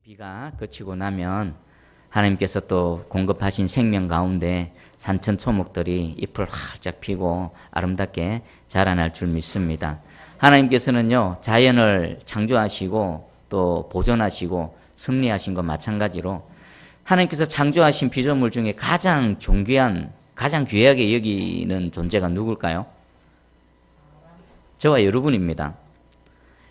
비가 그치고 나면 하나님께서 또 공급하신 생명 가운데 산천초목들이 잎을 활짝 피고 아름답게 자라날 줄 믿습니다. 하나님께서는요, 자연을 창조하시고 또 보존하시고 섭리하신 것 마찬가지로 하나님께서 창조하신 피조물 중에 가장 존귀한, 가장 귀하게 여기는 존재가 누굴까요? 저와 여러분입니다.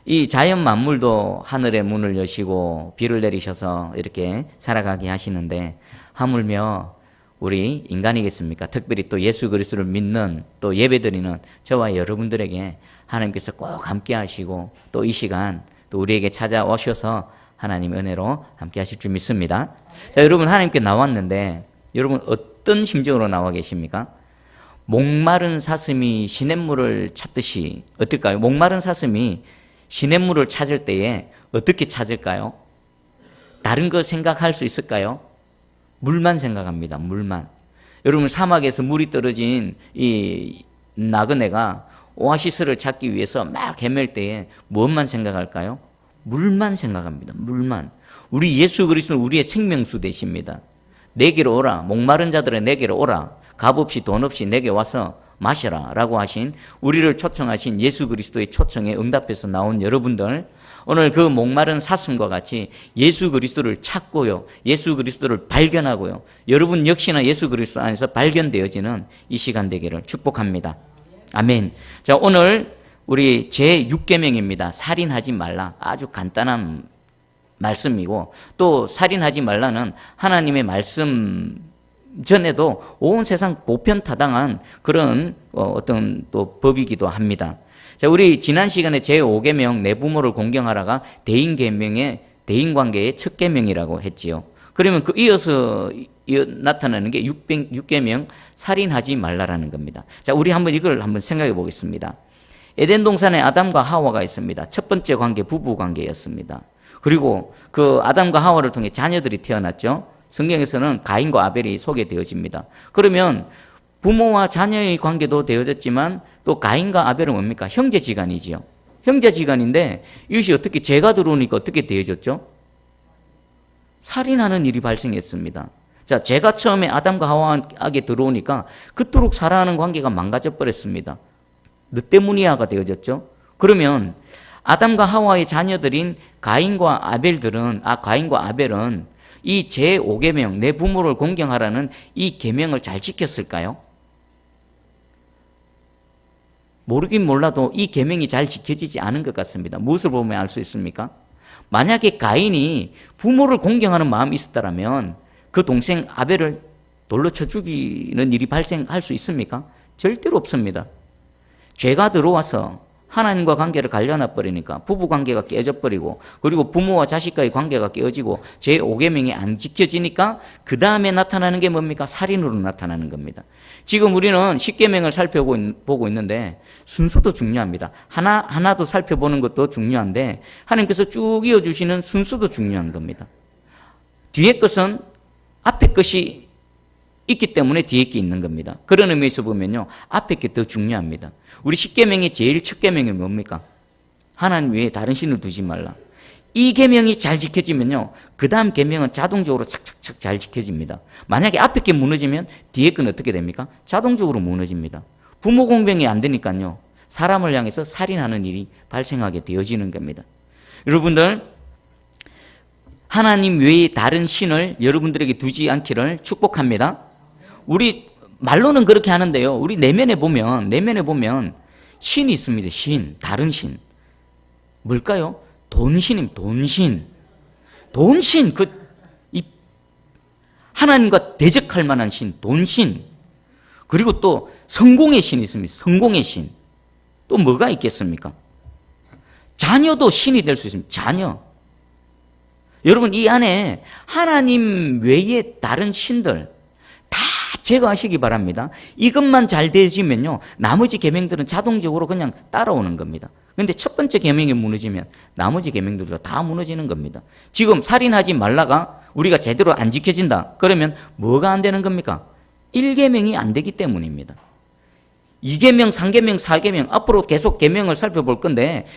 이 자연 만물도 하늘의 문을 여시고 비를 내리셔서 이렇게 살아가게 하시는데 하물며 우리 인간이겠습니까? 특별히 또 예수 그리스도를 믿는 또 예배드리는 저와 여러분들에게 하나님께서 꼭 함께 하시고 또 이 시간 또 우리에게 찾아오셔서 하나님 은혜로 함께 하실 줄 믿습니다. 자, 여러분 하나님께 나왔는데 여러분 어떤 심정으로 나와 계십니까? 목마른 사슴이 시냇물을 찾듯이 어떨까요? 목마른 사슴이 시냇물을 찾을 때에 어떻게 찾을까요? 다른 거 생각할 수 있을까요? 물만 생각합니다. 물만. 여러분 사막에서 물이 떨어진 이 나그네가 오아시스를 찾기 위해서 막 헤맬 때에 무엇만 생각할까요? 물만 생각합니다. 물만. 우리 예수 그리스도는 우리의 생명수 되십니다. 내게로 오라. 목마른 자들은 내게로 오라. 값 없이 돈 없이 내게 와서 마셔라 라고 하신 우리를 초청하신 예수 그리스도의 초청에 응답해서 나온 여러분들, 오늘 그 목마른 사슴과 같이 예수 그리스도를 찾고요, 예수 그리스도를 발견하고요, 여러분 역시나 예수 그리스도 안에서 발견되어지는 이 시간 되기를 축복합니다. 아멘. 자, 오늘 우리 제6계명입니다. 살인하지 말라. 아주 간단한 말씀이고, 또 살인하지 말라는 하나님의 말씀 전에도 온 세상 보편타당한 그런 어떤 또 법이기도 합니다. 자, 우리 지난 시간에 제5계명 내 부모를 공경하라가 대인계명의 대인관계의 첫 계명이라고 했지요. 그러면 그 이어서 나타나는 게 6계명 살인하지 말라라는 겁니다. 자, 우리 이걸 한번 생각해 보겠습니다. 에덴 동산에 아담과 하와가 있습니다. 첫 번째 관계 부부 관계였습니다. 그리고 그 아담과 하와를 통해 자녀들이 태어났죠. 성경에서는 가인과 아벨이 소개되어집니다. 그러면 부모와 자녀의 관계도 되어졌지만 또 가인과 아벨은 뭡니까? 형제지간이지요. 형제지간인데 이것이 어떻게 죄가 들어오니까 어떻게 되어졌죠? 살인하는 일이 발생했습니다. 자, 죄가 처음에 아담과 하와에게 들어오니까 그토록 사랑하는 관계가 망가져 버렸습니다. 너 때문이야가 되어졌죠. 그러면 아담과 하와의 자녀들인 가인과 아벨은 이 제5계명 내 부모를 공경하라는 이 계명을 잘 지켰을까요? 모르긴 몰라도 이 계명이 잘 지켜지지 않은 것 같습니다. 무엇을 보면 알 수 있습니까? 만약에 가인이 부모를 공경하는 마음이 있었다면 그 동생 아벨을 돌로 쳐 죽이는 일이 발생할 수 있습니까? 절대로 없습니다. 죄가 들어와서 하나님과 관계를 갈려놔 버리니까 부부 관계가 깨져버리고, 그리고 부모와 자식과의 관계가 깨어지고 제5계명이 안 지켜지니까 그 다음에 나타나는 게 뭡니까? 살인으로 나타나는 겁니다. 지금 우리는 10계명을 살펴보고 있는데 순서도 중요합니다. 하나도 살펴보는 것도 중요한데 하나님께서 쭉 이어주시는 순서도 중요한 겁니다. 뒤에 것은 앞에 것이 있기 때문에 뒤에 게 있는 겁니다. 그런 의미에서 보면요, 앞에 게 더 중요합니다. 우리 10계명의 제일 첫 계명이 뭡니까? 하나님 외에 다른 신을 두지 말라. 이 계명이 잘 지켜지면요, 그 다음 계명은 자동적으로 착착착 잘 지켜집니다. 만약에 앞에 게 무너지면 뒤에 건 어떻게 됩니까? 자동적으로 무너집니다. 부모 공경이 안 되니까요, 사람을 향해서 살인하는 일이 발생하게 되어지는 겁니다. 여러분들, 하나님 외에 다른 신을 여러분들에게 두지 않기를 축복합니다. 우리 말로는 그렇게 하는데요, 우리 내면에 보면 신이 있습니다. 신, 다른 신. 뭘까요? 돈신입니다. 돈신, 하나님과 대적할 만한 신, 돈신. 그리고 또 성공의 신이 있습니다. 성공의 신. 또 뭐가 있겠습니까? 자녀도 신이 될 수 있습니다. 자녀. 여러분, 이 안에 하나님 외에 다른 신들 다 제거하시기 바랍니다. 이것만 잘 되시면요, 나머지 계명들은 자동적으로 그냥 따라오는 겁니다. 그런데 첫 번째 계명이 무너지면 나머지 계명들도 다 무너지는 겁니다. 지금 살인하지 말라가 우리가 제대로 안 지켜진다. 그러면 뭐가 안 되는 겁니까? 1계명이 안 되기 때문입니다. 2계명, 3계명, 4계명 앞으로 계속 계명을 살펴볼 건데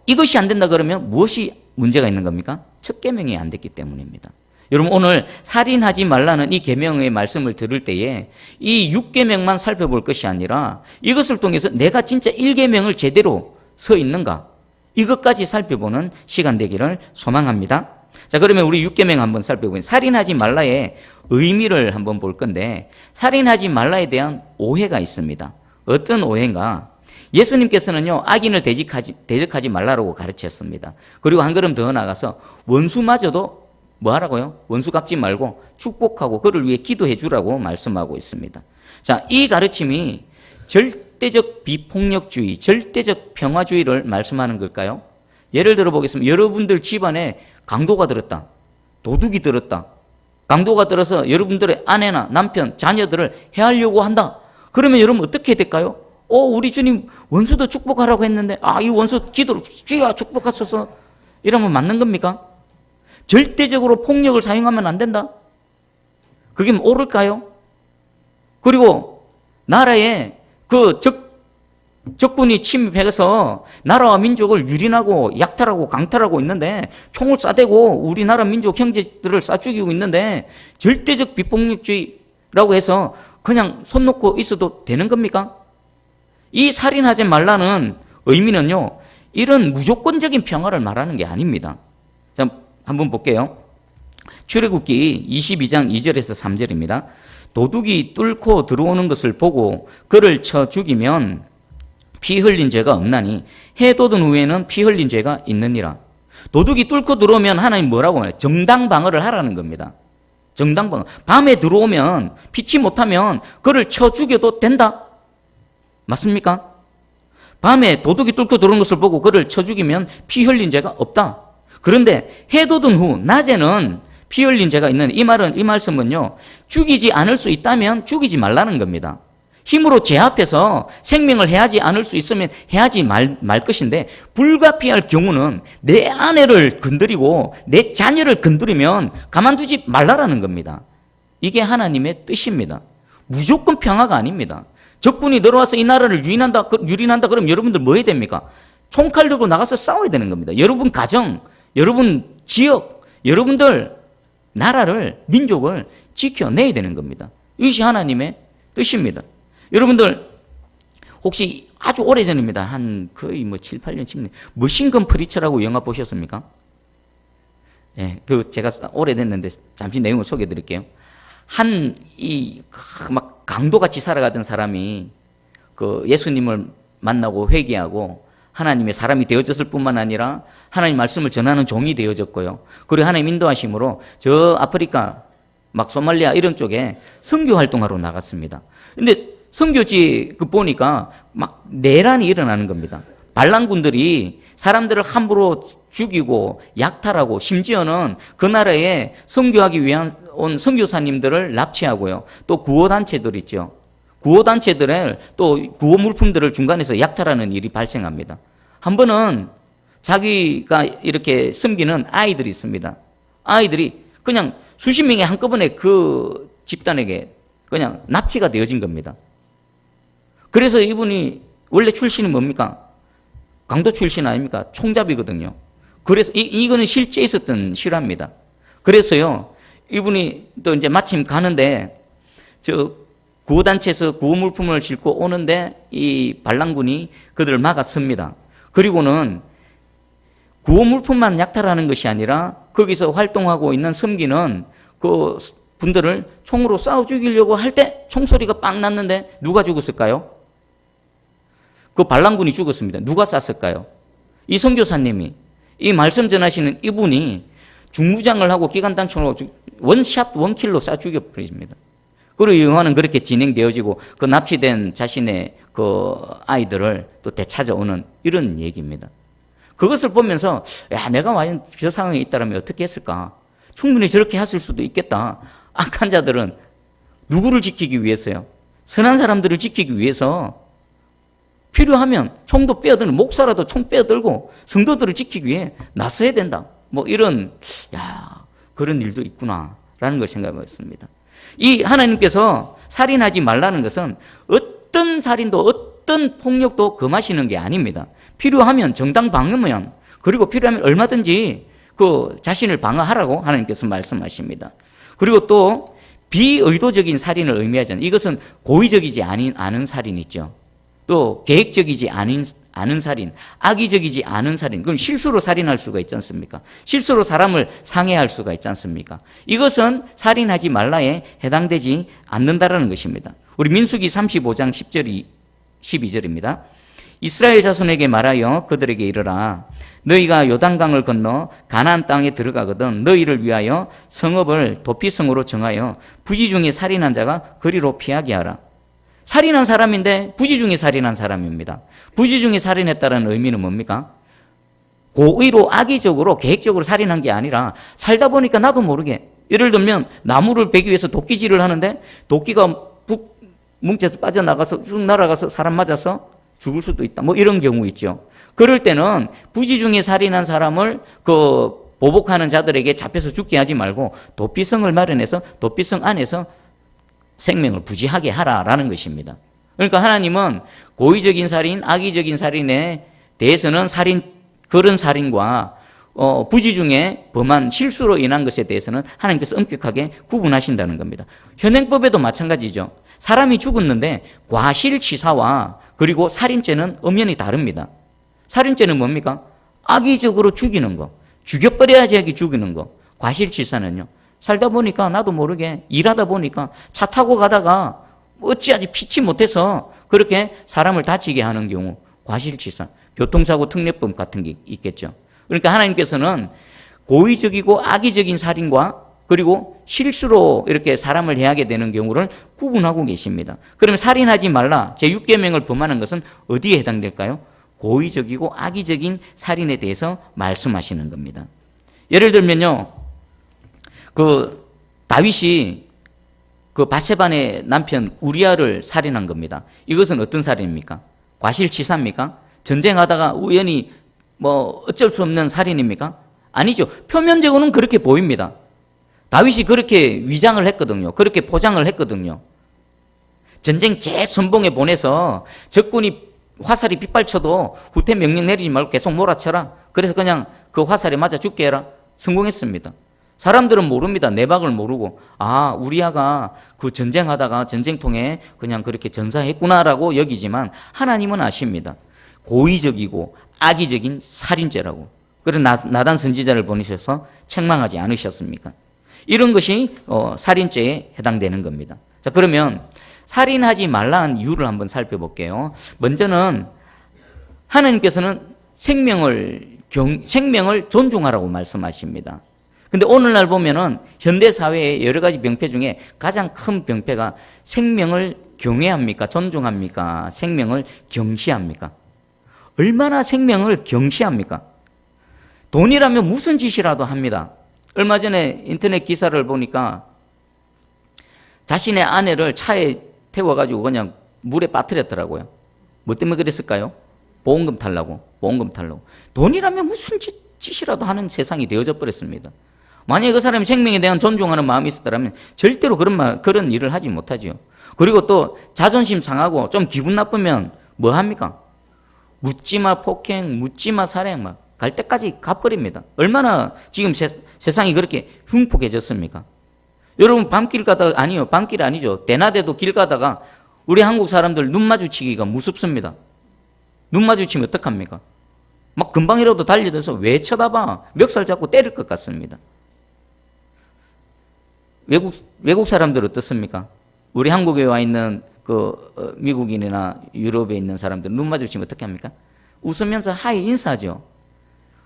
이것이 안 된다 그러면 무엇이 문제가 있는 겁니까? 첫 계명이 안 됐기 때문입니다. 여러분 오늘 살인하지 말라는 이 계명의 말씀을 들을 때에 이 6계명만 살펴볼 것이 아니라 이것을 통해서 내가 진짜 1계명을 제대로 서 있는가 이것까지 살펴보는 시간 되기를 소망합니다. 자, 그러면 우리 6계명 한번 살펴보면 살인하지 말라의 의미를 한번 볼 건데 살인하지 말라에 대한 오해가 있습니다. 어떤 오해인가? 예수님께서는요 악인을 대적하지 말라고 가르쳤습니다. 그리고 한 걸음 더 나가서 원수마저도 뭐 하라고요? 원수 갚지 말고 축복하고 그를 위해 기도해 주라고 말씀하고 있습니다. 자, 이 가르침이 절대적 비폭력주의, 절대적 평화주의를 말씀하는 걸까요? 예를 들어 보겠습니다. 여러분들 집안에 강도가 들었다. 도둑이 들었다. 강도가 들어서 여러분들의 아내나 남편, 자녀들을 해하려고 한다. 그러면 여러분 어떻게 될까요? 우리 주님 원수도 축복하라고 했는데 이 원수 기도로 주여 축복하소서 이러면 맞는 겁니까? 절대적으로 폭력을 사용하면 안 된다. 그게 옳을까요? 그리고 나라에 적군이 침입해서 나라와 민족을 유린하고 약탈하고 강탈하고 있는데 총을 쏴대고 우리나라 민족 형제들을 쏴 죽이고 있는데 절대적 비폭력주의라고 해서 그냥 손 놓고 있어도 되는 겁니까? 이 살인하지 말라는 의미는요 이런 무조건적인 평화를 말하는 게 아닙니다. 자, 한번 볼게요. 출애굽기 22장 2절에서 3절입니다. 도둑이 뚫고 들어오는 것을 보고 그를 쳐 죽이면 피 흘린 죄가 없나니 해 돋은 후에는 피 흘린 죄가 있느니라. 도둑이 뚫고 들어오면 하나님 뭐라고 해요? 정당방어를 하라는 겁니다. 정당방어. 밤에 들어오면 피치 못하면 그를 쳐 죽여도 된다. 맞습니까? 밤에 도둑이 뚫고 들어오는 것을 보고 그를 쳐 죽이면 피 흘린 죄가 없다. 그런데 해 돋은 후 낮에는 피 흘린 죄가 있는 이 말씀은요 죽이지 않을 수 있다면 죽이지 말라는 겁니다. 힘으로 제 앞에서 생명을 해하지 않을 수 있으면 해하지 말 것인데 불가피할 경우는 내 아내를 건드리고 내 자녀를 건드리면 가만두지 말라라는 겁니다. 이게 하나님의 뜻입니다. 무조건 평화가 아닙니다. 적군이 들어와서 이 나라를 유린한다 그럼 여러분들 뭐 해야 됩니까? 총칼 들고 나가서 싸워야 되는 겁니다. 여러분 가정, 여러분 지역, 여러분들 나라를 민족을 지켜내야 되는 겁니다. 이것이 하나님의 뜻입니다. 여러분들 혹시 아주 오래전입니다. 한 거의 7, 8년, 10년 머신건 프리처라고 영화 보셨습니까? 예, 제가 오래됐는데 잠시 내용을 소개해 드릴게요. 막 강도같이 살아가던 사람이 예수님을 만나고 회개하고 하나님의 사람이 되어졌을 뿐만 아니라 하나님 말씀을 전하는 종이 되어졌고요. 그리고 하나님 인도하심으로 저 아프리카 막 소말리아 이런 쪽에 선교 활동하러 나갔습니다. 근데 선교지 보니까 막 내란이 일어나는 겁니다. 반란군들이 사람들을 함부로 죽이고 약탈하고 심지어는 그 나라에 선교하기 위한 온 선교사님들을 납치하고요. 또 구호단체들 있죠. 구호단체들을 또 구호 물품들을 중간에서 약탈하는 일이 발생합니다. 한 번은 자기가 이렇게 섬기는 아이들이 있습니다. 아이들이 그냥 수십 명이 한꺼번에 그 집단에게 그냥 납치가 되어진 겁니다. 그래서 이분이 원래 출신은 뭡니까? 강도 출신 아닙니까? 총잡이거든요. 그래서 이거는 실제 있었던 실화입니다. 그래서요, 이분이 또 이제 마침 가는데 구호단체에서 구호 물품을 싣고 오는데 이 반란군이 그들을 막아섭니다. 그리고는 구호 물품만 약탈하는 것이 아니라 거기서 활동하고 있는 섬기는 그 분들을 총으로 쏴 죽이려고 할 때 총소리가 빵 났는데 누가 죽었을까요? 그 반란군이 죽었습니다. 누가 쐈을까요? 이 선교사님이, 이 말씀 전하시는 이분이 중무장을 하고 기관단총으로 원샷 원킬로 쏴 죽여버립니다. 그리고 영화는 그렇게 진행되어지고 그 납치된 자신의 그 아이들을 또 되찾아오는 이런 얘기입니다. 그것을 보면서 내가 만약 저 상황에 있다면 어떻게 했을까? 충분히 저렇게 했을 수도 있겠다. 악한 자들은 누구를 지키기 위해서요? 선한 사람들을 지키기 위해서 필요하면 총도 빼어들고 목사라도 총 빼어들고 성도들을 지키기 위해 나서야 된다. 이런 그런 일도 있구나라는 걸 생각했습니다. 이 하나님께서 살인하지 말라는 것은 어떤 살인도 어떤 폭력도 금하시는 게 아닙니다. 필요하면 정당 방어면 그리고 필요하면 얼마든지 그 자신을 방어하라고 하나님께서 말씀하십니다. 그리고 또 비의도적인 살인을 의미하지 않는, 이것은 고의적이지 않은 살인 있죠. 또 계획적이지 않은 살인, 악의적이지 않은 살인, 그럼 실수로 살인할 수가 있지 않습니까? 실수로 사람을 상해할 수가 있지 않습니까? 이것은 살인하지 말라에 해당되지 않는다라는 것입니다. 우리 민수기 35장 10절이 12절입니다. 이스라엘 자손에게 말하여 그들에게 이르라. 너희가 요단강을 건너 가나안 땅에 들어가거든 너희를 위하여 성읍을 도피성으로 정하여 부지 중에 살인한 자가 그리로 피하게 하라. 살인한 사람인데 부지 중에 살인한 사람입니다. 부지 중에 살인했다는 의미는 뭡니까? 고의로 악의적으로 계획적으로 살인한 게 아니라 살다 보니까 나도 모르게, 예를 들면 나무를 베기 위해서 도끼질을 하는데 도끼가 푹 뭉쳐서 빠져나가서 쭉 날아가서 사람 맞아서 죽을 수도 있다. 뭐 이런 경우 있죠. 그럴 때는 부지 중에 살인한 사람을 보복하는 자들에게 잡혀서 죽게 하지 말고 도피성을 마련해서 도피성 안에서 생명을 부지하게 하라라는 것입니다. 그러니까 하나님은 고의적인 살인, 악의적인 살인에 대해서는 그런 살인과 부지 중에 범한 실수로 인한 것에 대해서는 하나님께서 엄격하게 구분하신다는 겁니다. 현행법에도 마찬가지죠. 사람이 죽었는데 과실치사와 그리고 살인죄는 엄연히 다릅니다. 살인죄는 뭡니까? 악의적으로 죽이는 거, 죽여버려야지 하게 죽이는 거. 과실치사는요, 살다 보니까 나도 모르게 일하다 보니까 차 타고 가다가 어찌하지 피치 못해서 그렇게 사람을 다치게 하는 경우, 과실치사, 교통사고 특례법 같은 게 있겠죠. 그러니까 하나님께서는 고의적이고 악의적인 살인과 그리고 실수로 이렇게 사람을 해하게 되는 경우를 구분하고 계십니다. 그러면 살인하지 말라 제6계명을 범하는 것은 어디에 해당될까요? 고의적이고 악의적인 살인에 대해서 말씀하시는 겁니다. 예를 들면요, 다윗이 밧세바의 남편 우리아를 살인한 겁니다. 이것은 어떤 살인입니까? 과실치사입니까? 전쟁하다가 우연히 어쩔 수 없는 살인입니까? 아니죠. 표면적으로는 그렇게 보입니다. 다윗이 그렇게 위장을 했거든요. 그렇게 포장을 했거든요. 전쟁 제일 선봉에 보내서 적군이 화살이 빗발쳐도 후퇴 명령 내리지 말고 계속 몰아쳐라. 그래서 그냥 그 화살에 맞아 죽게 해라. 성공했습니다. 사람들은 모릅니다. 내박을 모르고, 우리아가 그 전쟁하다가 전쟁통에 그냥 그렇게 전사했구나라고 여기지만 하나님은 아십니다. 고의적이고 악의적인 살인죄라고. 그래서 나단 선지자를 보내셔서 책망하지 않으셨습니까? 이런 것이 살인죄에 해당되는 겁니다. 자, 그러면 살인하지 말라는 이유를 한번 살펴볼게요. 먼저는 하나님께서는 생명을 존중하라고 말씀하십니다. 근데 오늘날 보면은 현대 사회의 여러 가지 병폐 중에 가장 큰 병폐가 생명을 경외합니까? 존중합니까? 생명을 경시합니까? 얼마나 생명을 경시합니까? 돈이라면 무슨 짓이라도 합니다. 얼마 전에 인터넷 기사를 보니까 자신의 아내를 차에 태워가지고 그냥 물에 빠뜨렸더라고요. 뭐 때문에 그랬을까요? 보험금 타려고. 돈이라면 무슨 짓이라도 하는 세상이 되어져 버렸습니다. 만약에 그 사람이 생명에 대한 존중하는 마음이 있었다면 절대로 그런 일을 하지 못하죠. 그리고 또 자존심 상하고 좀 기분 나쁘면 뭐 합니까? 묻지마 폭행, 묻지마 살행 갈 때까지 가버립니다. 얼마나 지금 세상이 그렇게 흉폭해졌습니까? 여러분 밤길 아니죠. 대낮에도 길 가다가 우리 한국 사람들 눈 마주치기가 무섭습니다. 눈 마주치면 어떡합니까? 막 금방이라도 달려들어서 왜 쳐다봐? 멱살 잡고 때릴 것 같습니다. 외국 사람들 어떻습니까? 우리 한국에 와 있는 미국인이나 유럽에 있는 사람들 눈 마주치면 어떻게 합니까? 웃으면서 하이 인사하죠.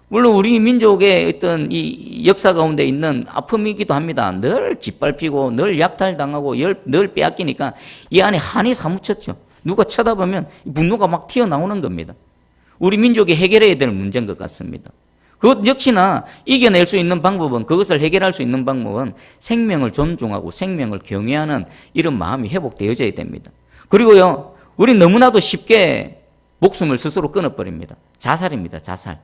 물론 우리 민족의 어떤 이 역사 가운데 있는 아픔이기도 합니다. 늘 짓밟히고 늘 약탈당하고 늘 빼앗기니까 이 안에 한이 사무쳤죠. 누가 쳐다보면 분노가 막 튀어나오는 겁니다. 우리 민족이 해결해야 될 문제인 것 같습니다. 그것 역시나 이겨낼 수 있는 방법은, 그것을 해결할 수 있는 방법은 생명을 존중하고 생명을 경외하는 이런 마음이 회복되어져야 됩니다. 그리고요, 우리 너무나도 쉽게 목숨을 스스로 끊어버립니다. 자살입니다. 자살.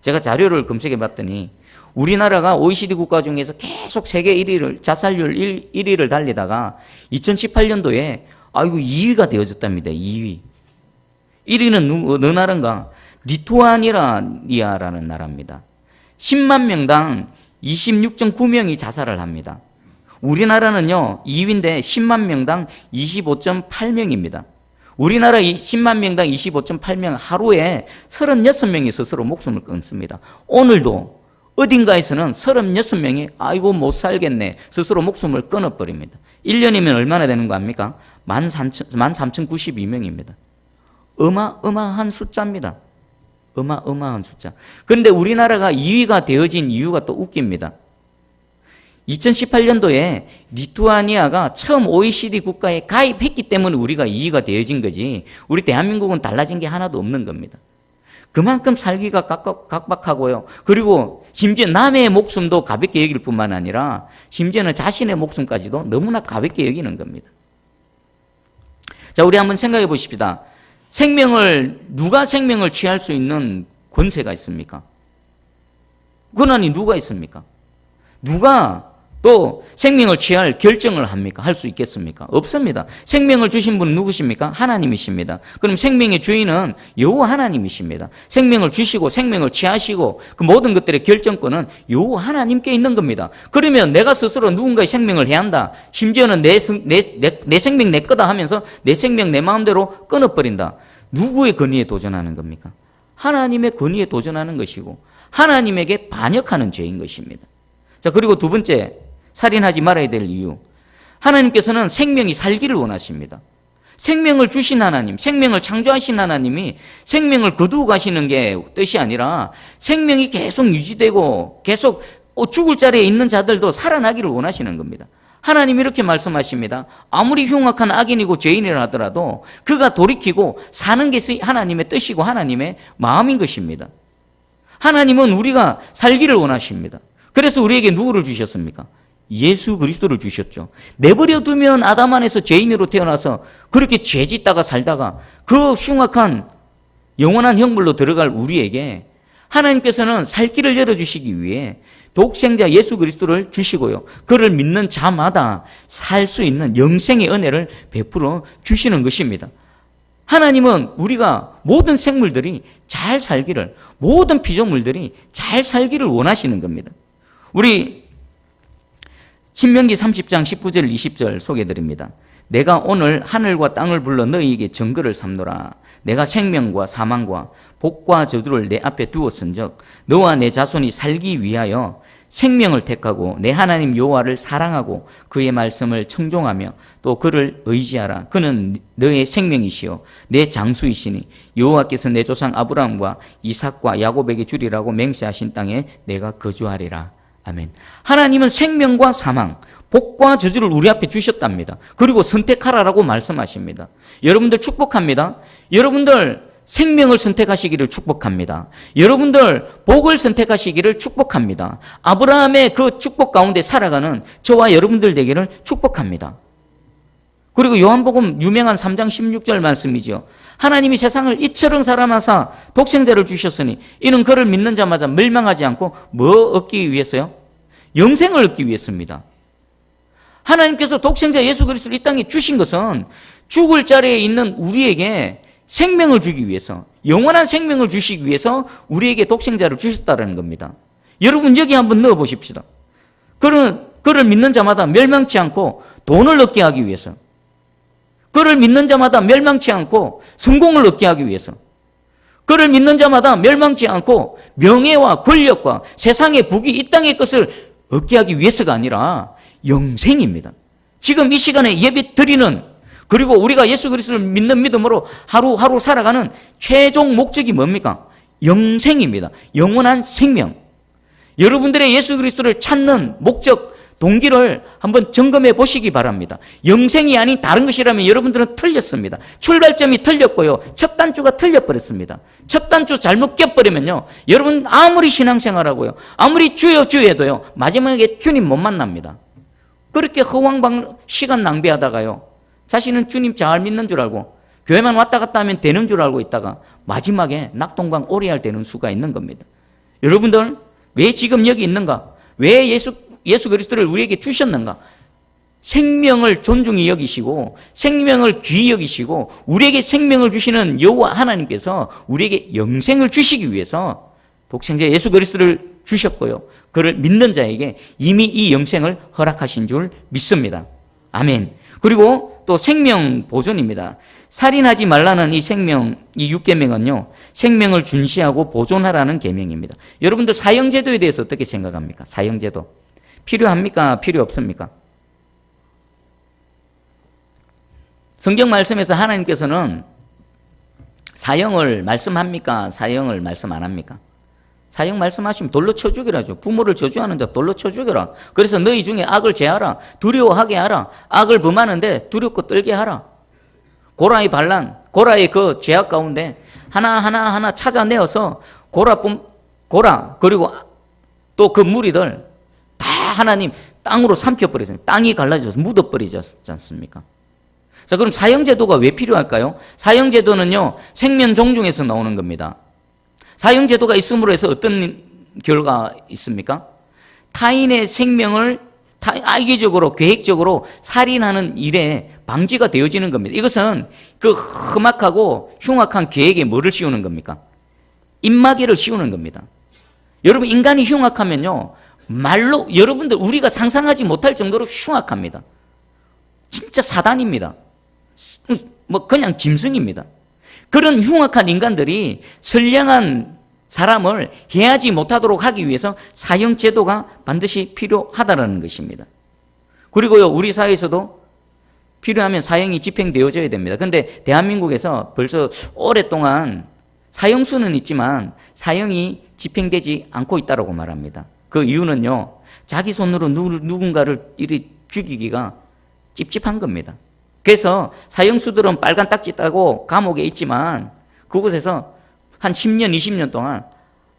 제가 자료를 검색해 봤더니 우리나라가 OECD 국가 중에서 계속 세계 1위를, 자살률 1위를 달리다가 2018년도에 2위가 되어졌답니다. 2위. 1위는 어느 나라인가? 리투아니아라는 나라입니다. 10만 명당 26.9명이 자살을 합니다. 우리나라는요 2위인데 10만 명당 25.8명입니다. 우리나라 10만 명당 25.8명, 하루에 36명이 스스로 목숨을 끊습니다. 오늘도 어딘가에서는 36명이 아이고 못 살겠네 스스로 목숨을 끊어버립니다. 1년이면 얼마나 되는 거 압니까? 13,092명입니다. 어마어마한 숫자입니다. 어마어마한 숫자. 그런데 우리나라가 2위가 되어진 이유가 또 웃깁니다. 2018년도에 리투아니아가 처음 OECD 국가에 가입했기 때문에 우리가 2위가 되어진 거지, 우리 대한민국은 달라진 게 하나도 없는 겁니다. 그만큼 살기가 각박하고요. 그리고 심지어 남의 목숨도 가볍게 여길 뿐만 아니라 심지어는 자신의 목숨까지도 너무나 가볍게 여기는 겁니다. 자, 우리 한번 생각해 보십시다. 누가 생명을 취할 수 있는 권세가 있습니까? 권한이 누가 있습니까? 누가 또 생명을 취할 결정을 합니까? 할 수 있겠습니까? 없습니다. 생명을 주신 분은 누구십니까? 하나님이십니다. 그럼 생명의 주인은 여호와 하나님이십니다. 생명을 주시고 생명을 취하시고 그 모든 것들의 결정권은 여호와 하나님께 있는 겁니다. 그러면 내가 스스로 누군가의 생명을 해야 한다. 심지어는 내 생명 내 거다 하면서 내 생명 내 마음대로 끊어버린다. 누구의 권위에 도전하는 겁니까? 하나님의 권위에 도전하는 것이고 하나님에게 반역하는 죄인 것입니다. 자, 그리고 두 번째, 살인하지 말아야 될 이유. 하나님께서는 생명이 살기를 원하십니다. 생명을 주신 하나님, 생명을 창조하신 하나님이 생명을 거두어 가시는 게 뜻이 아니라 생명이 계속 유지되고 계속 죽을 자리에 있는 자들도 살아나기를 원하시는 겁니다. 하나님이 이렇게 말씀하십니다. 아무리 흉악한 악인이고 죄인이라 하더라도 그가 돌이키고 사는 게 하나님의 뜻이고 하나님의 마음인 것입니다. 하나님은 우리가 살기를 원하십니다. 그래서 우리에게 누구를 주셨습니까? 예수 그리스도를 주셨죠. 내버려 두면 아담 안에서 죄인으로 태어나서 그렇게 죄 짓다가 살다가 그 흉악한 영원한 형벌로 들어갈 우리에게 하나님께서는 살 길을 열어주시기 위해 독생자 예수 그리스도를 주시고요. 그를 믿는 자마다 살 수 있는 영생의 은혜를 베풀어 주시는 것입니다. 하나님은 우리가 모든 생물들이 잘 살기를, 모든 피조물들이 잘 살기를 원하시는 겁니다. 우리 신명기 30장 19절 20절 소개해드립니다. 내가 오늘 하늘과 땅을 불러 너희에게 증거를 삼노라. 내가 생명과 사망과 복과 저주를 내 앞에 두었은즉 너와 내 자손이 살기 위하여 생명을 택하고 내 하나님 여호와를 사랑하고 그의 말씀을 청종하며 또 그를 의지하라. 그는 너의 생명이시요 내 장수이시니 여호와께서 내 조상 아브라함과 이삭과 야곱에게 주리라고 맹세하신 땅에 내가 거주하리라. 아멘. 하나님은 생명과 사망, 복과 저주를 우리 앞에 주셨답니다. 그리고 선택하라라고 말씀하십니다. 여러분들 축복합니다. 여러분들 생명을 선택하시기를 축복합니다. 여러분들 복을 선택하시기를 축복합니다. 아브라함의 그 축복 가운데 살아가는 저와 여러분들 되기를 축복합니다. 그리고 요한복음 유명한 3장 16절 말씀이죠. 하나님이 세상을 이처럼 사랑하사 독생자를 주셨으니 이는 그를 믿는 자마다 멸망하지 않고 뭐 얻기 위해서요? 영생을 얻기 위해서입니다. 하나님께서 독생자 예수 그리스도를 이 땅에 주신 것은 죽을 자리에 있는 우리에게 생명을 주기 위해서, 영원한 생명을 주시기 위해서 우리에게 독생자를 주셨다는 겁니다. 여러분 여기 한번 넣어 보십시다. 그를 믿는 자마다 멸망치 않고 돈을 얻게 하기 위해서, 그를 믿는 자마다 멸망치 않고 성공을 얻게 하기 위해서, 그를 믿는 자마다 멸망치 않고 명예와 권력과 세상의 부귀 이 땅의 것을 얻게 하기 위해서가 아니라 영생입니다. 지금 이 시간에 예배 드리는, 그리고 우리가 예수 그리스도를 믿는 믿음으로 하루하루 살아가는 최종 목적이 뭡니까? 영생입니다. 영원한 생명. 여러분들의 예수 그리스도를 찾는 목적, 동기를 한번 점검해 보시기 바랍니다. 영생이 아닌 다른 것이라면 여러분들은 틀렸습니다. 출발점이 틀렸고요. 첫 단추가 틀려버렸습니다. 첫 단추 잘못 껴버리면요, 여러분 아무리 신앙생활하고요, 아무리 주여 주여도요, 마지막에 주님 못 만납니다. 그렇게 허황방 시간 낭비하다가요, 자신은 주님 잘 믿는 줄 알고 교회만 왔다 갔다 하면 되는 줄 알고 있다가 마지막에 낙동강 오리알 되는 수가 있는 겁니다. 여러분들 왜 지금 여기 있는가? 왜 예수 그리스도를 우리에게 주셨는가? 생명을 존중히 여기시고 생명을 귀히 여기시고 우리에게 생명을 주시는 여호와 하나님께서 우리에게 영생을 주시기 위해서 독생자 예수 그리스도를 주셨고요. 그를 믿는 자에게 이미 이 영생을 허락하신 줄 믿습니다. 아멘. 그리고 또 생명 보존입니다. 살인하지 말라는 이 생명, 이 6계명은요, 생명을 준시하고 보존하라는 계명입니다. 여러분들 사형제도에 대해서 어떻게 생각합니까? 사형제도. 필요합니까? 필요 없습니까? 성경 말씀에서 하나님께서는 사형을 말씀합니까? 사형을 말씀 안 합니까? 사형 말씀하시면 돌로 쳐 죽이라죠. 부모를 저주하는 자 돌로 쳐 죽여라. 그래서 너희 중에 악을 제하라. 두려워하게 하라. 악을 범하는데 두렵고 떨게 하라. 고라의 반란, 고라의 그 죄악 가운데 하나 찾아내어서 고라 그리고 또 그 무리들 다 하나님 땅으로 삼켜버리세요. 땅이 갈라져서 묻어버리지 않습니까? 자, 그럼 사형제도가 왜 필요할까요? 사형제도는요, 생명 존중에서 나오는 겁니다. 사형제도가 있음으로 해서 어떤 결과가 있습니까? 타인의 생명을 악의적으로, 계획적으로 살인하는 일에 방지가 되어지는 겁니다. 이것은 그 험악하고 흉악한 계획에 뭐를 씌우는 겁니까? 입마개를 씌우는 겁니다. 여러분, 인간이 흉악하면요, 말로, 여러분들, 우리가 상상하지 못할 정도로 흉악합니다. 진짜 사단입니다. 뭐, 그냥 짐승입니다. 그런 흉악한 인간들이 선량한 사람을 해하지 못하도록 하기 위해서 사형제도가 반드시 필요하다는 것입니다. 그리고요, 우리 사회에서도 필요하면 사형이 집행되어져야 됩니다. 그런데 대한민국에서 벌써 오랫동안 사형수는 있지만 사형이 집행되지 않고 있다고 말합니다. 그 이유는요, 자기 손으로 누군가를 이리 죽이기가 찝찝한 겁니다. 그래서 사형수들은 빨간 딱지 따고 감옥에 있지만 그곳에서 한 10년, 20년 동안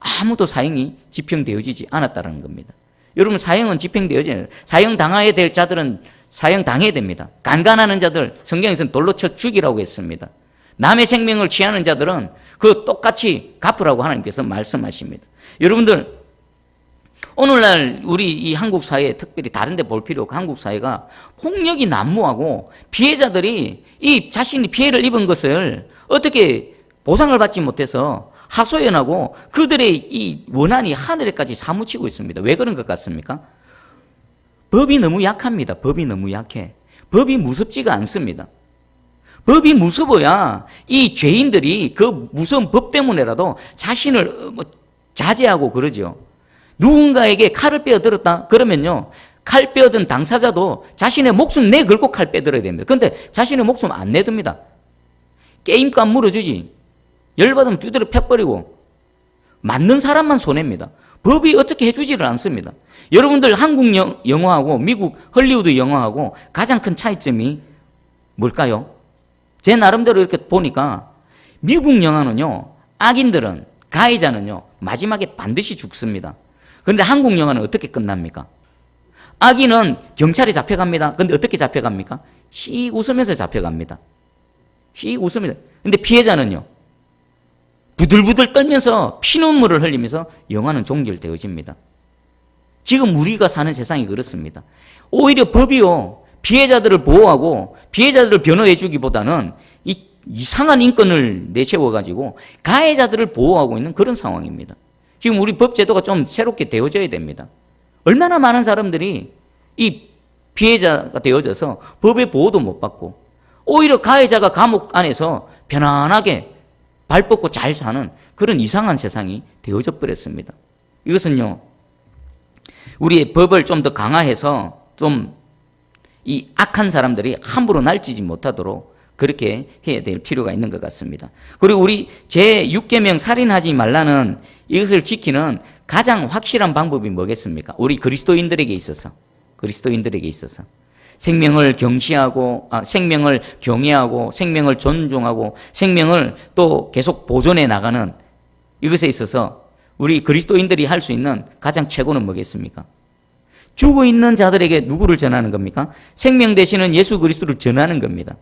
아무도 사형이 집행되어지지 않았다는 겁니다. 여러분, 사형은 집행되어져요. 사형 당해야 될 자들은 사형 당해야 됩니다. 간간하는 자들, 성경에서는 돌로 쳐 죽이라고 했습니다. 남의 생명을 취하는 자들은 그 똑같이 갚으라고 하나님께서 말씀하십니다. 여러분들, 오늘날 우리 이 한국 사회, 특별히 다른 데 볼 필요 없고 한국 사회가 폭력이 난무하고 피해자들이 이 자신이 피해를 입은 것을 어떻게 보상을 받지 못해서 하소연하고 그들의 이 원한이 하늘에까지 사무치고 있습니다. 왜 그런 것 같습니까? 법이 너무 약합니다. 법이 너무 약해. 법이 무섭지가 않습니다. 법이 무서워야 이 죄인들이 그 무서운 법 때문에라도 자신을 자제하고 그러죠. 누군가에게 칼을 빼어들었다 그러면요, 칼 빼어든 당사자도 자신의 목숨 내걸고 칼 빼들어야 됩니다. 그런데 자신의 목숨 안 내듭니다. 게임값 물어주지. 열받으면 두드려 패버리고 맞는 사람만 손해입니다. 법이 어떻게 해주지를 않습니다. 여러분들 한국 영화하고 미국 헐리우드 영화하고 가장 큰 차이점이 뭘까요? 제 나름대로 이렇게 보니까 미국 영화는요, 악인들은, 가해자는요, 마지막에 반드시 죽습니다. 그런데 한국 영화는 어떻게 끝납니까? 악인은 경찰에 잡혀갑니다. 그런데 어떻게 잡혀갑니까? 씩 웃으면서 잡혀갑니다. 씩 웃으면서. 근데 피해자는요, 부들부들 떨면서 피눈물을 흘리면서 영화는 종결되어집니다. 지금 우리가 사는 세상이 그렇습니다. 오히려 법이요, 피해자들을 보호하고 피해자들을 변호해 주기보다는 이상한 인권을 내세워가지고 가해자들을 보호하고 있는 그런 상황입니다. 지금 우리 법 제도가 좀 새롭게 되어져야 됩니다. 얼마나 많은 사람들이 이 피해자가 되어져서 법의 보호도 못 받고 오히려 가해자가 감옥 안에서 편안하게 발 뻗고 잘 사는 그런 이상한 세상이 되어져 버렸습니다. 이것은요, 우리의 법을 좀 더 강화해서 좀 이 악한 사람들이 함부로 날뛰지 못하도록 그렇게 해야 될 필요가 있는 것 같습니다. 그리고 우리 제6계명 살인하지 말라는 이것을 지키는 가장 확실한 방법이 뭐겠습니까? 우리 그리스도인들에게 있어서 생명을 경시하고, 생명을 경외하고, 생명을 존중하고, 생명을 또 계속 보존해 나가는 이것에 있어서 우리 그리스도인들이 할 수 있는 가장 최고는 뭐겠습니까? 죽어 있는 자들에게 누구를 전하는 겁니까? 생명 되시는 예수 그리스도를 전하는 겁니다.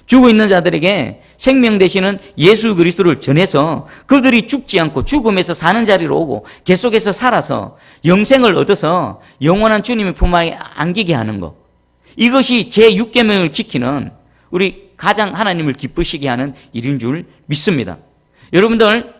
죽어 있는 자들에게 생명 되시는 예수 그리스도를 전해서 그들이 죽지 않고 죽음에서 사는 자리로 오고 계속해서 살아서 영생을 얻어서 영원한 주님의 품 안에 안기게 하는 것. 이것이 제6계명을 지키는 우리 가장 하나님을 기쁘시게 하는 일인 줄 믿습니다. 여러분들,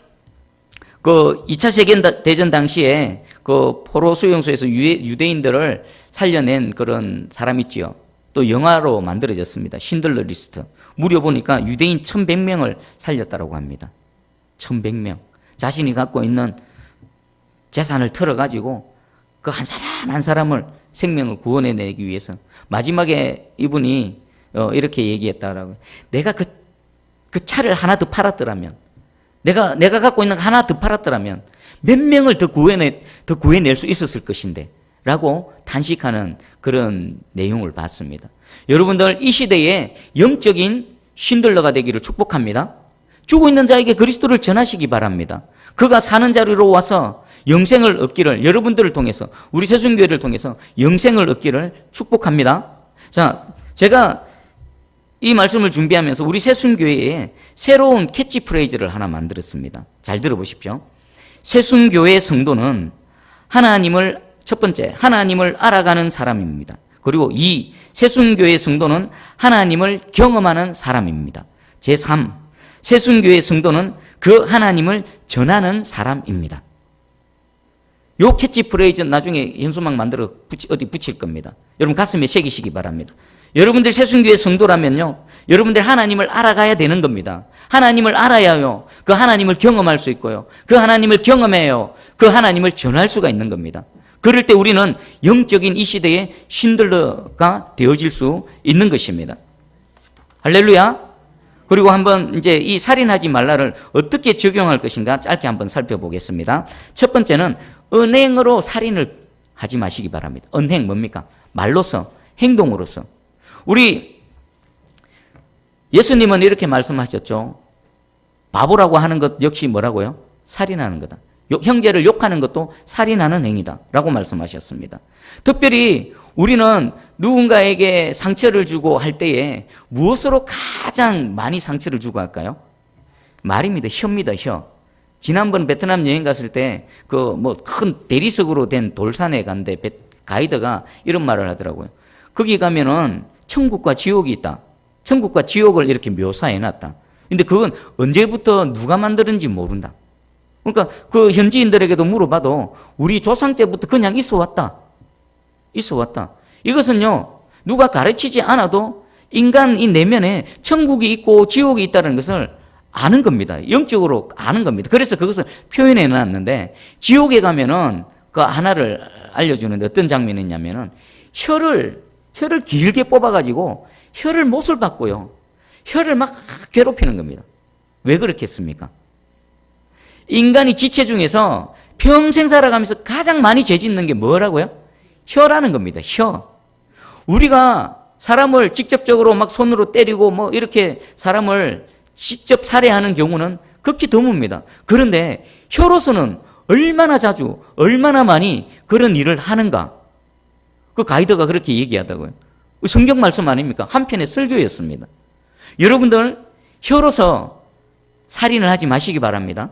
그 2차 세계대전 당시에 그 포로 수용소에서 유대인들을 살려낸 그런 사람 있지요. 또 영화로 만들어졌습니다. 신들러 리스트. 무려 보니까 유대인 1100명을 살렸다고 합니다. 1100명. 자신이 갖고 있는 재산을 털어가지고 그 한 사람 한 사람을 생명을 구원해내기 위해서 마지막에 이분이 이렇게 얘기했다라고. 내가 그 차를 하나 더 팔았더라면, 내가 갖고 있는 거 하나 더 팔았더라면 몇 명을 더 구해낼 수 있었을 것인데 라고 탄식하는 그런 내용을 봤습니다. 여러분들 이 시대에 영적인 신들러가 되기를 축복합니다. 죽어 있는 자에게 그리스도를 전하시기 바랍니다. 그가 사는 자리로 와서 영생을 얻기를, 여러분들을 통해서, 우리 새순교회를 통해서 영생을 얻기를 축복합니다. 자, 제가 이 말씀을 준비하면서 우리 새순교회에 새로운 캐치프레이즈를 하나 만들었습니다. 잘 들어보십시오. 새순교회 성도는 첫 번째, 하나님을 알아가는 사람입니다. 그리고 새순교회 성도는 하나님을 경험하는 사람입니다. 제3, 새순교회 성도는 그 하나님을 전하는 사람입니다. 요 캐치프레이즈 나중에 현수막 만들어 어디 붙일 겁니다. 여러분 가슴에 새기시기 바랍니다. 여러분들 새순교회 성도라면요, 여러분들 하나님을 알아가야 되는 겁니다. 하나님을 알아야요, 그 하나님을 경험할 수 있고요, 그 하나님을 경험해요, 그 하나님을 전할 수가 있는 겁니다. 그럴 때 우리는 영적인 이 시대의 신들러가 되어질 수 있는 것입니다. 할렐루야. 그리고 한번 이제 이 살인하지 말라를 어떻게 적용할 것인가 짧게 한번 살펴보겠습니다. 첫 번째는 언행으로 살인을 하지 마시기 바랍니다. 언행 뭡니까? 말로서, 행동으로서. 우리 예수님은 이렇게 말씀하셨죠. 바보라고 하는 것 역시 뭐라고요? 살인하는 거다. 형제를 욕하는 것도 살인하는 행위다 라고 말씀하셨습니다. 특별히 우리는 누군가에게 상처를 주고 할 때에 무엇으로 가장 많이 상처를 주고 할까요? 말입니다. 혀입니다. 혀. 지난번 베트남 여행 갔을 때 그 큰 대리석으로 된 돌산에 갔는데 가이드가 이런 말을 하더라고요. 거기 가면은 천국과 지옥이 있다. 천국과 지옥을 이렇게 묘사해 놨다. 근데 그건 언제부터 누가 만들었는지 모른다. 그러니까 그 현지인들에게도 물어봐도 우리 조상 때부터 그냥 있어 왔다. 이것은요, 누가 가르치지 않아도 인간 이 내면에 천국이 있고 지옥이 있다는 것을 아는 겁니다. 영적으로 아는 겁니다. 그래서 그것을 표현해 놨는데, 지옥에 가면은 그 하나를 알려주는데 어떤 장면이 있냐면은 혀를 길게 뽑아가지고 혀를 못을 받고요, 혀를 막 괴롭히는 겁니다. 왜 그렇겠습니까? 인간이 지체 중에서 평생 살아가면서 가장 많이 죄 짓는 게 뭐라고요? 혀라는 겁니다. 혀. 우리가 사람을 직접적으로 막 손으로 때리고 이렇게 사람을 직접 살해하는 경우는 극히 드뭅니다. 그런데 혀로서는 얼마나 자주, 얼마나 많이 그런 일을 하는가? 그 가이드가 그렇게 얘기하다고요. 성경 말씀 아닙니까? 한편의 설교였습니다. 여러분들 혀로서 살인을 하지 마시기 바랍니다.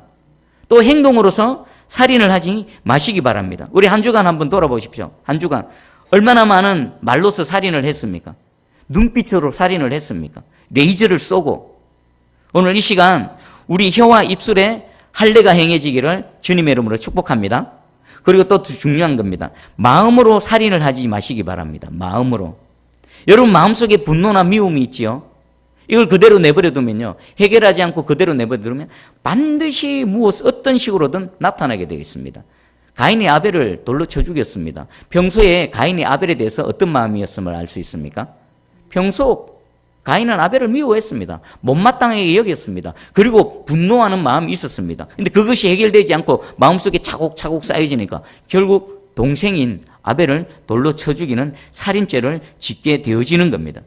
또 행동으로서 살인을 하지 마시기 바랍니다. 우리 한 주간 한번 돌아보십시오. 한 주간 얼마나 많은 말로서 살인을 했습니까? 눈빛으로 살인을 했습니까? 레이저를 쏘고. 오늘 이 시간 우리 혀와 입술에 할례가 행해지기를 주님의 이름으로 축복합니다. 그리고 또 중요한 겁니다. 마음으로 살인을 하지 마시기 바랍니다. 마음으로. 여러분 마음속에 분노나 미움이 있지요. 이걸 그대로 내버려두면요, 해결하지 않고 그대로 내버려두면 반드시 어떤 식으로든 나타나게 되어 있습니다. 가인이 아벨을 돌로 쳐 죽였습니다. 평소에 가인이 아벨에 대해서 어떤 마음이었음을 알 수 있습니까? 평소 가인은 아벨을 미워했습니다. 못마땅하게 여겼습니다. 그리고 분노하는 마음이 있었습니다. 근데 그것이 해결되지 않고 마음속에 차곡차곡 쌓여지니까 결국 동생인 아벨을 돌로 쳐 죽이는 살인죄를 짓게 되어지는 겁니다.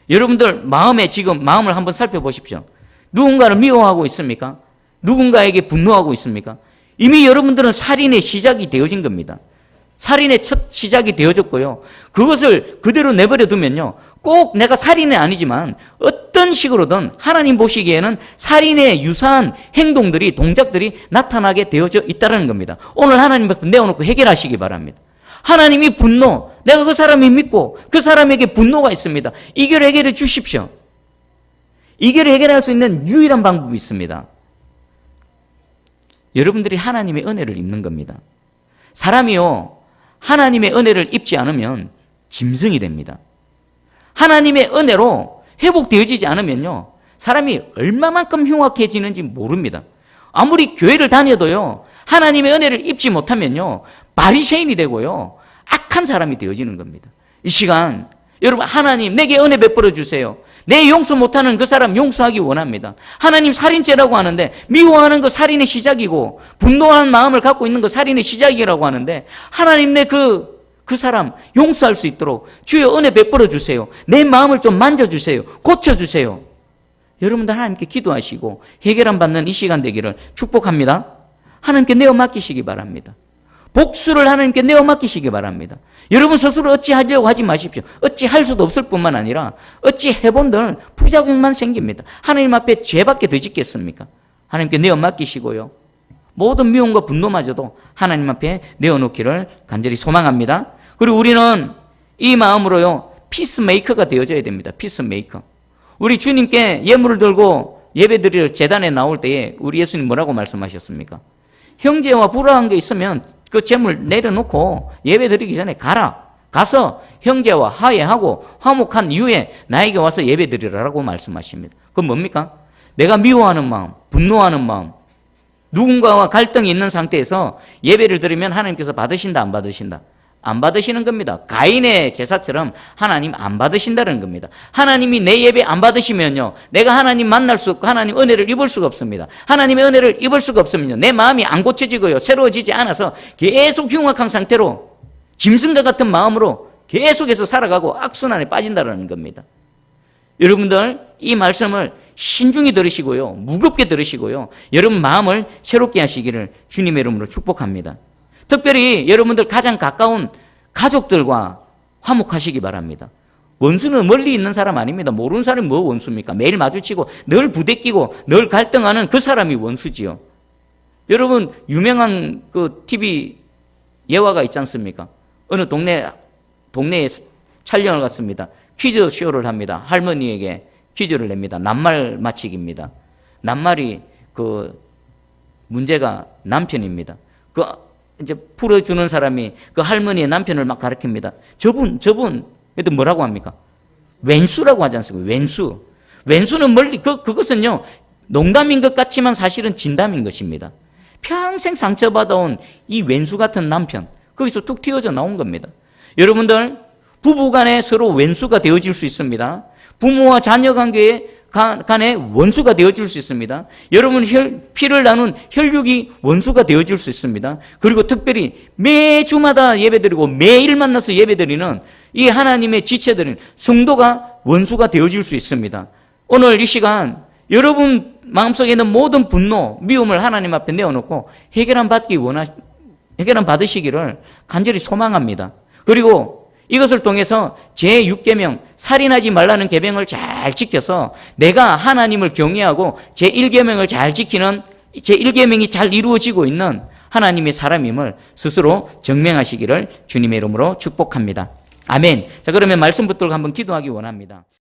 여러분들 마음을 한번 살펴보십시오. 누군가를 미워하고 있습니까? 누군가에게 분노하고 있습니까? 이미 여러분들은 살인의 시작이 되어진 겁니다. 살인의 첫 시작이 되어졌고요. 그것을 그대로 내버려 두면요, 꼭 내가 살인은 아니지만 어떤 식으로든 하나님 보시기에는 살인의 유사한 행동들이, 동작들이 나타나게 되어져 있다는 겁니다. 오늘 하나님 앞에 내어놓고 해결하시기 바랍니다. 하나님이 분노, 내가 그 사람이 믿고 그 사람에게 분노가 있습니다. 이걸 해결해 주십시오. 이걸 해결할 수 있는 유일한 방법이 있습니다. 여러분들이 하나님의 은혜를 입는 겁니다. 사람이요, 하나님의 은혜를 입지 않으면 짐승이 됩니다. 하나님의 은혜로 회복되어지지 않으면요, 사람이 얼마만큼 흉악해지는지 모릅니다. 아무리 교회를 다녀도요, 하나님의 은혜를 입지 못하면요, 바리새인이 되고요, 악한 사람이 되어지는 겁니다. 이 시간 여러분, 하나님 내게 은혜 베풀어 주세요. 내 용서 못하는 그 사람 용서하기 원합니다. 하나님, 살인죄라고 하는데 미워하는 거 살인의 시작이고 분노하는 마음을 갖고 있는 거 살인의 시작이라고 하는데, 하나님 내 그 사람 용서할 수 있도록 주여 은혜 베풀어 주세요. 내 마음을 좀 만져주세요. 고쳐주세요. 여러분들 하나님께 기도하시고 해결안 받는 이 시간 되기를 축복합니다. 하나님께 내어 맡기시기 바랍니다. 복수를 하나님께 내어 맡기시기 바랍니다. 여러분 스스로 어찌하려고 하지 마십시오. 어찌할 수도 없을 뿐만 아니라 어찌 해본들 부작용만 생깁니다. 하나님 앞에 죄밖에 더 짓겠습니까? 하나님께 내어 맡기시고요, 모든 미움과 분노마저도 하나님 앞에 내어놓기를 간절히 소망합니다. 그리고 우리는 이 마음으로요, 피스메이커가 되어져야 됩니다. 피스메이커. 우리 주님께 예물을 들고 예배드릴 제단에 나올 때에 우리 예수님 뭐라고 말씀하셨습니까? 형제와 불화한 게 있으면 그 재물 내려놓고 예배드리기 전에 가서 형제와 화해하고 화목한 이후에 나에게 와서 예배드리라고 말씀하십니다. 그건 뭡니까? 내가 미워하는 마음, 분노하는 마음, 누군가와 갈등이 있는 상태에서 예배를 드리면 하나님께서 받으신다, 안 받으신다? 안 받으시는 겁니다. 가인의 제사처럼 하나님 안 받으신다는 겁니다. 하나님이 내 예배 안 받으시면요, 내가 하나님 만날 수 없고 하나님 은혜를 입을 수가 없습니다. 하나님의 은혜를 입을 수가 없으면요, 내 마음이 안 고쳐지고요, 새로워지지 않아서 계속 흉악한 상태로 짐승과 같은 마음으로 계속해서 살아가고 악순환에 빠진다는 겁니다. 여러분들 이 말씀을 신중히 들으시고요, 무겁게 들으시고요, 여러분 마음을 새롭게 하시기를 주님의 이름으로 축복합니다. 특별히 여러분들 가장 가까운 가족들과 화목하시기 바랍니다. 원수는 멀리 있는 사람 아닙니다. 모르는 사람이 뭐 원수입니까? 매일 마주치고 늘 부대끼고 늘 갈등하는 그 사람이 원수지요. 여러분, 유명한 그 TV 예화가 있지 않습니까? 어느 동네에 촬영을 갔습니다. 퀴즈 쇼를 합니다. 할머니에게 퀴즈를 냅니다. 낱말 맞히기입니다. 낱말이 그 문제가 남편입니다. 그 이제 풀어주는 사람이 그 할머니의 남편을 막 가르칩니다. 저분, 그래도 뭐라고 합니까? 왼수라고 하지 않습니까? 왼수. 왼수는 그것은요, 농담인 것 같지만 사실은 진담인 것입니다. 평생 상처받아온 이 왼수 같은 남편, 거기서 툭 튀어져 나온 겁니다. 여러분들, 부부 간에 서로 왼수가 되어질 수 있습니다. 부모와 자녀 간에 원수가 되어질 수 있습니다. 여러분 피를 나눈 혈육이 원수가 되어질 수 있습니다. 그리고 특별히 매주마다 예배드리고 매일 만나서 예배드리는 이 하나님의 지체들은 성도가 원수가 되어질 수 있습니다. 오늘 이 시간 여러분 마음속에 있는 모든 분노, 미움을 하나님 앞에 내어놓고 해결안 받으시기를 간절히 소망합니다. 그리고 이것을 통해서 제6계명 살인하지 말라는 계명을 잘 지켜서 내가 하나님을 경외하고 제1계명을 잘 지키는 제1계명이 잘 이루어지고 있는 하나님의 사람임을 스스로 증명하시기를 주님의 이름으로 축복합니다. 아멘. 자, 그러면 말씀 붙들고 한번 기도하기 원합니다.